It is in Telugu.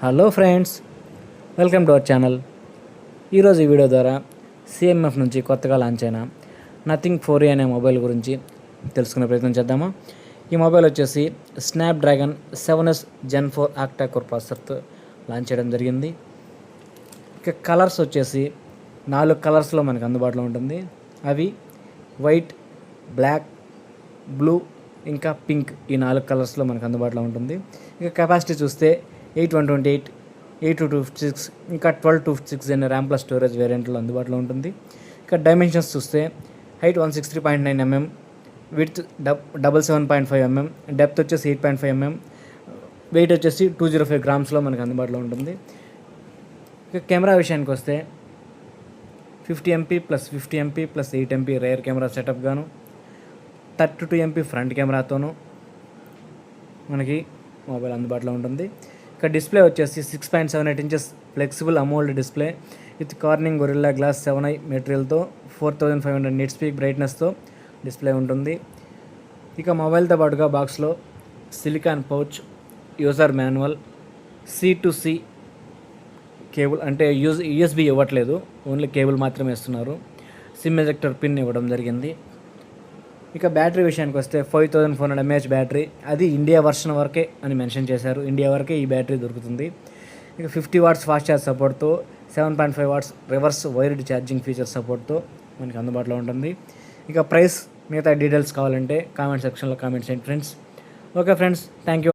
Hello friends, welcome to our channel. ఈరోజు ఈ వీడియో ద్వారా సిఎంఎఫ్ నుంచి కొత్తగా లాంచ్ అయిన నథింగ్ 4A అనే మొబైల్ గురించి తెలుసుకునే ప్రయత్నం చేద్దాము. ఈ మొబైల్ వచ్చేసి Snapdragon 7S Gen 4 octa core ప్రాసెసర్తో లాంచ్ చేయడం జరిగింది. ఇక కలర్స్ వచ్చేసి 4 కలర్స్లో మనకు అందుబాటులో ఉంటుంది. అవి వైట్, బ్లాక్, బ్లూ ఇంకా పింక్. ఈ 4 కలర్స్లో మనకు అందుబాటులో ఉంటుంది. ఇక కెపాసిటీ చూస్తే 8128, 8256 ఇంకా 1256 అనే ర్యామ్ ప్లస్ స్టోరేజ్ వేరియంట్లో అందుబాటులో ఉంటుంది. ఇక డైమెన్షన్స్ చూస్తే height 163.9 mm, width 77.5 mm, depth వచ్చేసి 8.5 mm, వెయిట్ వచ్చేసి 205 grams మనకు అందుబాటులో ఉంటుంది. ఇక కెమెరా విషయానికి వస్తే 50MP plus 50MP plus 8MP rear camera setup గాను 32MP ఫ్రంట్ కెమెరాతోనూ మనకి మొబైల్ అందుబాటులో ఉంటుంది. ఇక డిస్ప్లే వచ్చేసి 6.78 inches flexible AMOLED display with Corning Gorilla glass 7i మెటీరియల్తో 4500 నిట్ పీక్ బ్రైట్నెస్తో డిస్ప్లే ఉంటుంది. ఇక మొబైల్తో పాటుగా బాక్స్లో silicone pouch, user manual, C2C cable అంటే USB ఇవ్వట్లేదు, ఓన్లీ కేబుల్ మాత్రమే ఇస్తున్నారు. సిమ్ ఎజెక్టర్ పిన్ ఇవ్వడం జరిగింది. ఇక బ్యాటరీ విషయానికి వస్తే 5400 mAh బ్యాటరీ, అది ఇండియా వర్షన్ వరకే అని మెన్షన్ చేశారు. ఇండియా వరకే ఈ బ్యాటరీ దొరుకుతుంది. ఇక 50 watts ఫాస్ట్ ఛార్జ్ సపోర్ట్తో 7.5 watts reverse wired charging feature సపోర్ట్తో మనకి అందుబాటులో ఉంటుంది. ఇక ప్రైస్, మిగతా డీటెయిల్స్ కావాలంటే కామెంట్ సెక్షన్లో కామెంట్ చేయండి friends. Okay friends, thank you.